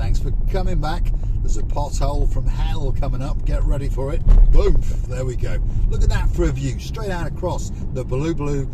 Thanks for coming back. There's a pothole from hell coming up. Get ready for it. Boom. There we go. Look at that for a view. Straight out across the blue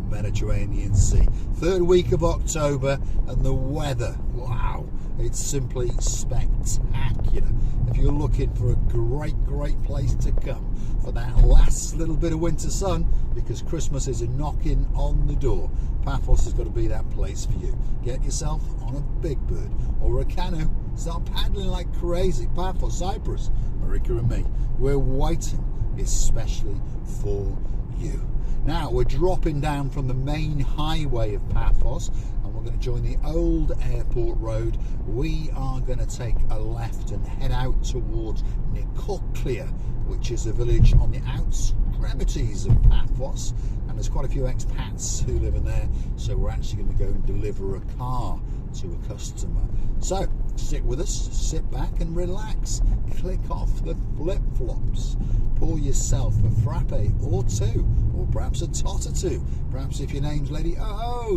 Mediterranean Sea. Third week of October and the weather. Wow. It's simply spectacular. If you're looking for a great place to come for that last little bit of winter sun, because Christmas is a knocking on the door, Paphos has got to be that place for you. Get yourself on a big bird or a canoe. Start paddling like crazy. Paphos Cyprus, Marika and me, we're waiting especially for you. Now we're dropping down from the main highway of Paphos and we're going to join the old airport road. We are going to take a left and head out towards Nikoklia, which is a village on the extremities of Paphos, and there's quite a few expats who live in there, so we're actually going to go and deliver a car to a customer. So stick with us, sit back and relax, click off the flip-flops, pour yourself a frappe or two, or perhaps a tot or two, perhaps if your name's Lady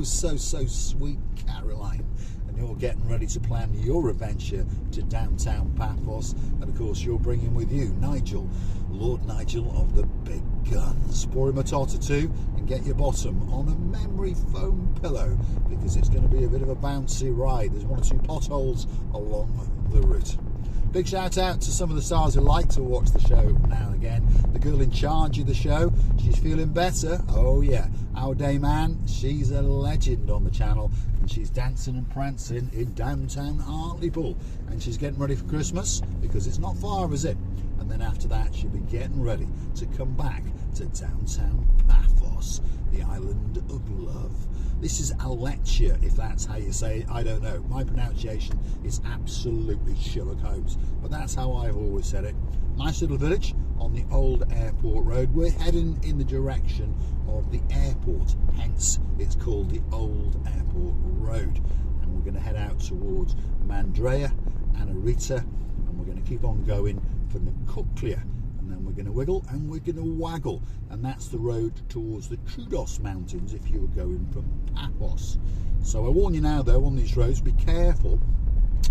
so sweet Caroline, and you're getting ready to plan your adventure to downtown Paphos, and of course you're bringing with you Nigel, Lord Nigel of the big guns. Pour him a tot or two and get your bottom on a memory foam pillow, because it's going to be a bit of a bouncy ride. There's one or two potholes along the route. Big shout out to some of the stars who like to watch the show now and again. The girl in charge of the show, she's feeling better. Oh yeah, our Dame Anne, she's a legend on the channel, and she's dancing and prancing in downtown Hartlepool, and she's getting ready for Christmas, because it's not far, is it? And then after that she'll be getting ready to come back to downtown Paphos, the island of love. This is Alechia, if that's how you say it. I don't know. My pronunciation is absolutely Sherlock Holmes, but that's how I've always said it. Nice little village on the old airport road. We're heading in the direction of the airport, hence it's called the old airport road. And we're going to head out towards Mandrea and Arita, and we're going to keep on going for Nikoklia. And then we're going to wiggle and we're going to waggle, and that's the road towards the Troodos Mountains if you were going from Paphos. So I warn you now though, on these roads, be careful,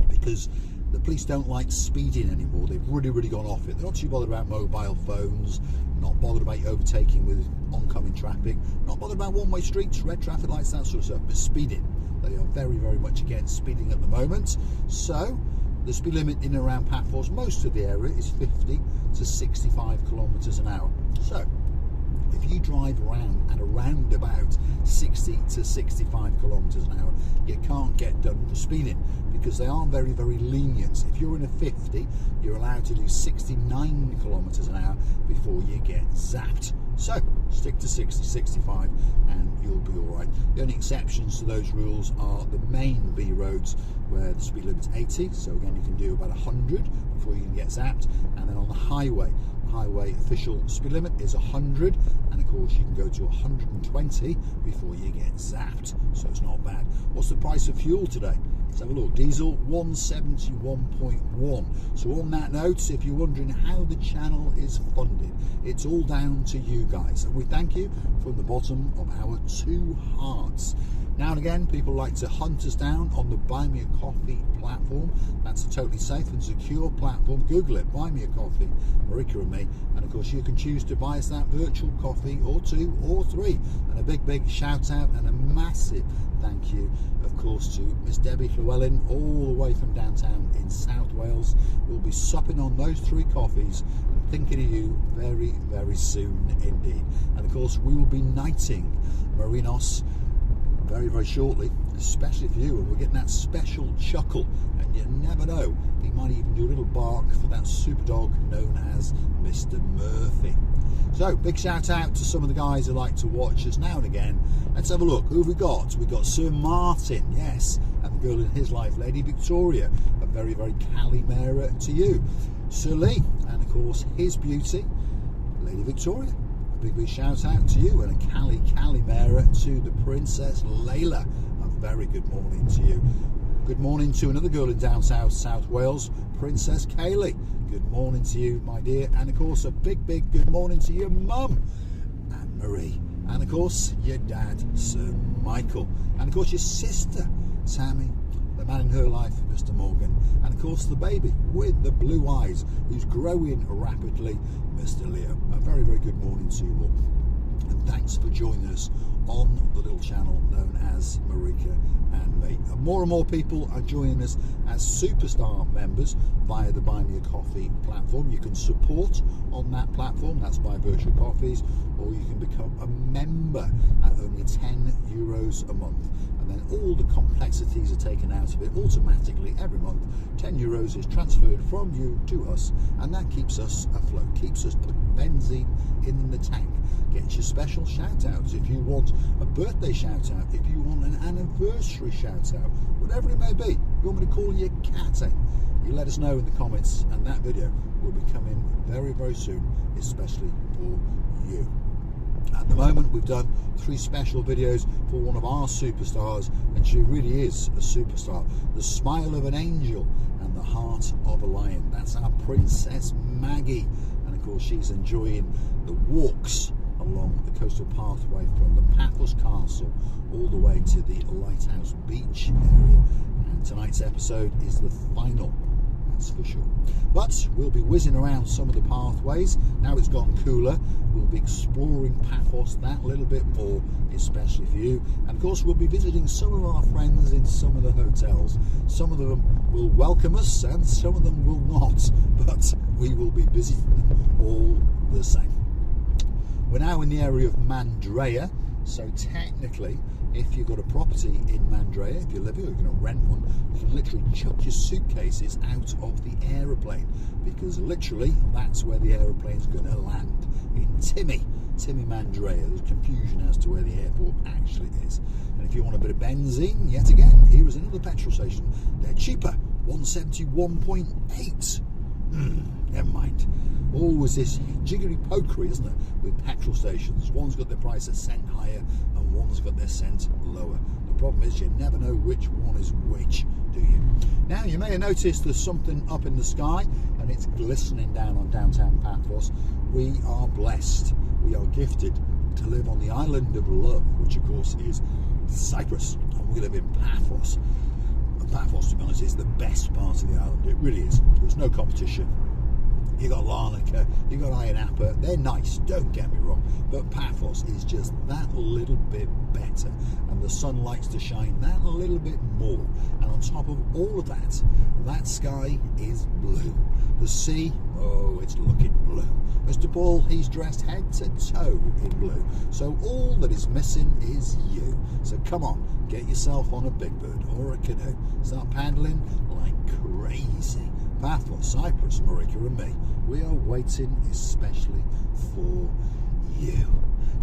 because the police don't like speeding anymore. They've really gone off it. They're not too bothered about mobile phones, not bothered about overtaking with oncoming traffic, not bothered about one-way streets, red traffic lights, that sort of stuff, but speeding. They are very much against speeding at the moment. So the speed limit in and around Paphos, most of the area, is 50 to 65 kilometres an hour. So if you drive around at around about 60 to 65 kilometres an hour, you can't get done for speeding, because they are very lenient. If you're in a 50, you're allowed to do 69 kilometres an hour before you get zapped. So stick to 60, 65 and you'll be all right. The only exceptions to those rules are the main B roads, where the speed limit's 80, so again you can do about 100 before you can get zapped, and then on the highway official speed limit is 100, and of course you can go to 120 before you get zapped, so it's not bad. What's the price of fuel today? Let's have a look. Diesel 171.1. So on that note, if you're wondering how the channel is funded, it's all down to you guys, and we thank you from the bottom of our two hearts. Now and again, people like to hunt us down on the Buy Me a Coffee platform. That's a totally safe and secure platform. Google it, Buy Me a Coffee, Marika and me. And of course, you can choose to buy us that virtual coffee, or two or three. And a big shout out and a massive thank you, of course, to Miss Debbie Llewellyn, all the way from downtown in South Wales. We'll be supping on those 3 coffees and thinking of you very soon indeed. And of course, we will be knighting Marinos very shortly, especially for you, and we're getting that special chuckle, and you never know, he might even do a little bark for that super dog known as Mr. Murphy. So big shout out to some of the guys who like to watch us now and again. Let's have a look. Who have we got? We've got Sir Martin, yes, and the girl in his life, Lady Victoria, a very Calimera to you. Sir Lee, and of course his beauty, Lady Victoria. Big shout out to you, and a Calimera to the Princess Layla. A very good morning to you. Good morning to another girl in down South Wales, Princess Kaylee. Good morning to you, my dear, and of course a big good morning to your mum, Anne Marie, and of course your dad, Sir Michael, and of course your sister, Tammy, the man in her life, Mr. Morgan, and of course the baby with the blue eyes, who's growing rapidly, Mr. Leo. A very, very good morning to you all, and thanks for joining us on the little channel known as Marika and Me. And more people are joining us as superstar members via the Buy Me a Coffee platform. You can support on that platform, that's by virtual coffees, or you can become a member at only €10 a month, and then all the complexities are taken out of it automatically every month. €10 is transferred from you to us, and that keeps us afloat, keeps us putting benzene in the tank, gets you special shout outs if you want a birthday shout out, if you want an anniversary shout out, whatever it may be. You want me to call you Catty, you let us know in the comments, and that video will be coming very, very soon, especially for you. At the moment, we've done 3 special videos for one of our superstars, and she really is a superstar. The smile of an angel and the heart of a lion. That's our Princess Maggie, and of course she's enjoying the walks along the coastal pathway from the Paphos Castle all the way to the Lighthouse Beach area. And tonight's episode is the final, that's for sure. But we'll be whizzing around some of the pathways. Now it's gone cooler, we'll be exploring Paphos that little bit more, especially for you. And of course we'll be visiting some of our friends in some of the hotels. Some of them will welcome us and some of them will not, but we will be visiting them all the same. We're now in the area of Mandrea, so technically if you've got a property in Mandrea, if you live here, you're going to rent one, you can literally chuck your suitcases out of the aeroplane, because literally that's where the aeroplane's going to land, in Timmy Mandrea. There's confusion as to where the airport actually is. And if you want a bit of benzene, yet again, here is another petrol station. They're cheaper, 171.8. Never mind. Always this jiggery pokery, isn't it, with petrol stations. One's got their price a cent higher and one's got their cent lower. The problem is you never know which one is which, do you? Now you may have noticed there's something up in the sky and it's glistening down on downtown Paphos. We are blessed, we are gifted to live on the island of love, which of course is Cyprus, and we live in Paphos. And Paphos, to be honest, is the best part of the island. It really is. There's no competition. You got Larnaca, you got Ayia Napa, they're nice, don't get me wrong, but Paphos is just that little bit better, and the sun likes to shine that little bit more. And on top of all of that, that sky is blue. The sea, oh, it's looking blue. Mr. Paul, he's dressed head to toe in blue. So all that is missing is you. So come on, get yourself on a big bird or a canoe. Start paddling like crazy. Paphos, Cyprus, Marika and me, we are waiting especially for you.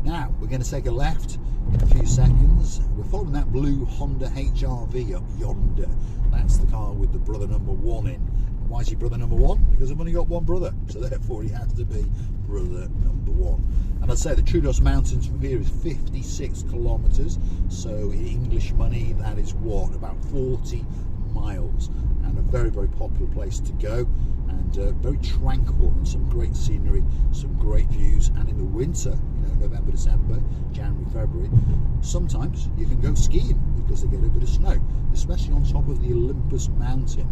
Now, we're going to take a left in a few seconds. We're following that blue Honda HR-V up yonder. That's the car with the brother number 1 in. Why is he brother number 1? Because I've only got one brother, so therefore he has to be brother number 1. And I'd say the Troodos Mountains from here is 56 kilometres, so in English money that is what, about 40 miles, and a very, very popular place to go, and very tranquil, and some great scenery, some great views. And in the winter, you know, November, December, January, February, sometimes you can go skiing because they get a bit of snow, especially on top of the Olympus mountain.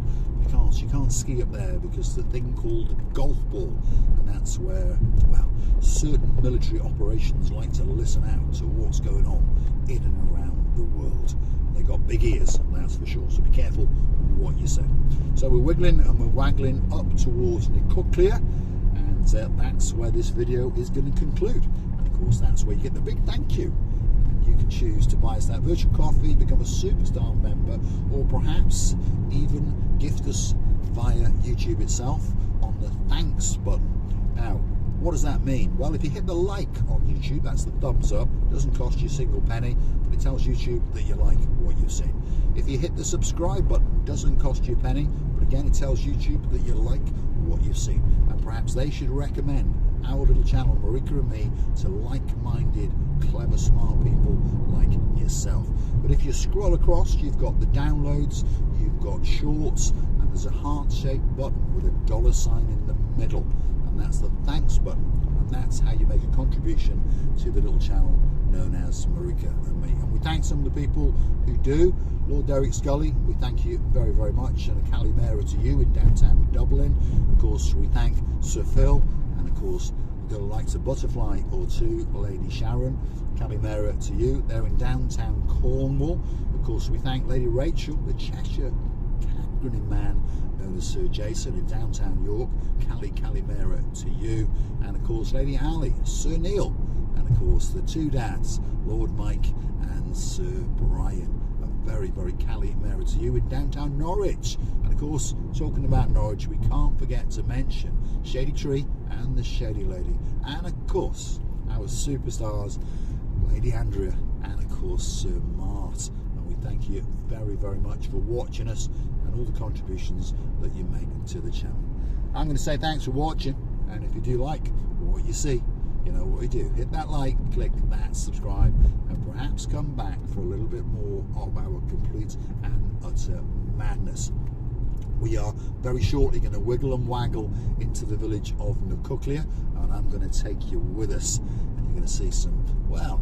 You can't ski up there because the thing called a golf ball, and that's where, well, certain military operations like to listen out to what's going on in and around the world. They got big ears, that's for sure, so be careful what you say. So we're wiggling and we're waggling up towards Nikoklia, and that's where this video is going to conclude. And of course that's where you get the big thank you. You can choose to buy us that virtual coffee, become a superstar member, or perhaps even gift us via YouTube itself on the thanks button. Now, what does that mean? Well, if you hit the like on YouTube, that's the thumbs up, it doesn't cost you a single penny, but it tells YouTube that you like what you've seen. If you hit the subscribe button, it doesn't cost you a penny, but again it tells YouTube that you like what you've seen, and perhaps they should recommend our little channel, Marika and Me, to like-minded, clever, smart people like yourself. But if you scroll across, you've got the downloads, you've got shorts, and there's a heart-shaped button with a $sign in the middle, and that's the thanks button. And that's how you make a contribution to the little channel known as Marika and me. And we thank some of the people who do. Lord Derek Scully, we thank you very, very much, and a Calimera to you in downtown Dublin. Of course, we thank Sir Phil, and of course, the likes of Butterfly or two, Lady Sharon. Calimera to you, they're in downtown Cornwall. Of course, we thank Lady Rachel, the Cheshire cat grinning man known as Sir Jason in downtown York. Calimera to you, and of course Lady Ali, Sir Neil, and of course the two dads, Lord Mike and Sir Brian. A very, very Calimera to you in downtown Norwich. And of course, talking about Norwich, we can't forget to mention Shady Tree and the Shady Lady, and of course our superstars, Lady Andrea and of course Sir Mart. And we thank you very, very much for watching us and all the contributions that you make to the channel. I'm going to say thanks for watching, and if you do like what you see, you know what we do. Hit that like, click that subscribe, and perhaps come back for a little bit more of our complete and utter madness. We are very shortly going to wiggle and waggle into the village of Nikoklia, and I'm going to take you with us, and you're going to see some, well,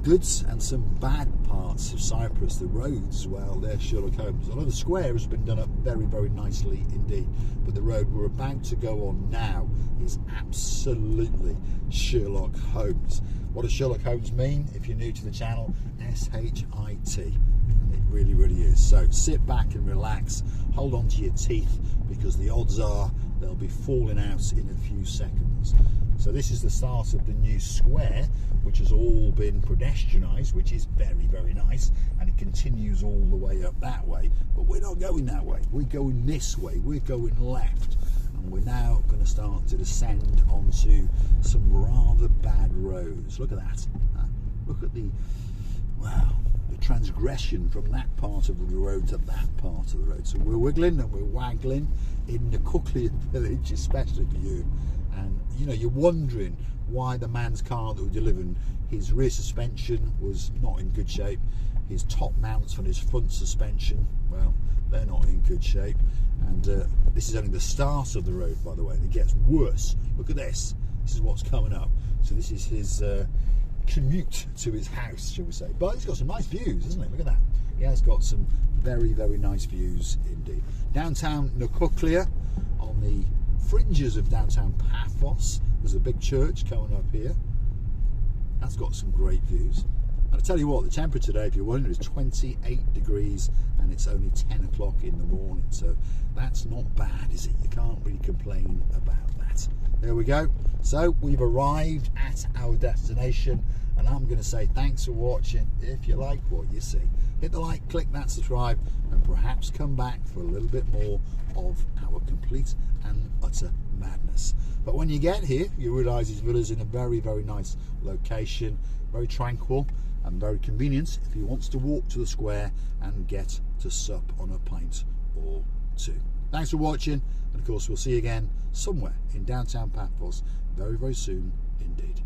goods and some bad parts of Cyprus. The roads, well, they're Sherlock Holmes. Although the square has been done up very, very nicely indeed, but the road we're about to go on now is absolutely Sherlock Holmes. What does Sherlock Holmes mean? If you're new to the channel, S-H-I-T. And it really, really is. So sit back and relax, hold on to your teeth, because the odds are they'll be falling out in a few seconds. So this is the start of the new square, which has all been pedestrianised, which is very, very nice, and it continues all the way up that way. But we're not going that way, we're going this way, we're going left, and we're now going to start to descend onto some rather bad roads. Look at that. Look at the, wow, the transgression from that part of the road to that part of the road. So we're wiggling and we're waggling in the Nikoklia village, especially for you. And you know, you're wondering why the man's car that we delivered, his rear suspension was not in good shape. His top mounts on his front suspension, well, they're not in good shape. And this is only the start of the road, by the way, and it gets worse. Look at this. This is what's coming up. So this is his commute to his house, shall we say. But he's got some nice views, isn't he? Look at that. He has got some very, very nice views indeed. Downtown Nikoklia, on the fringes of downtown Paphos, there's a big church coming up here. That's got some great views. And I tell you what, the temperature today, if you're wondering, is 28 degrees, and it's only 10 o'clock in the morning. So that's not bad, is it? You can't really complain about that. There we go. So we've arrived at our destination, and I'm going to say thanks for watching. If you like what you see, hit the like, click that subscribe, and perhaps come back for a little bit more of our complete and utter madness. But when you get here, you realise this villa's in a very, very nice location, very tranquil and very convenient if he wants to walk to the square and get to sup on a pint or two. Thanks for watching, and of course we'll see you again somewhere in downtown Paphos very, very soon indeed.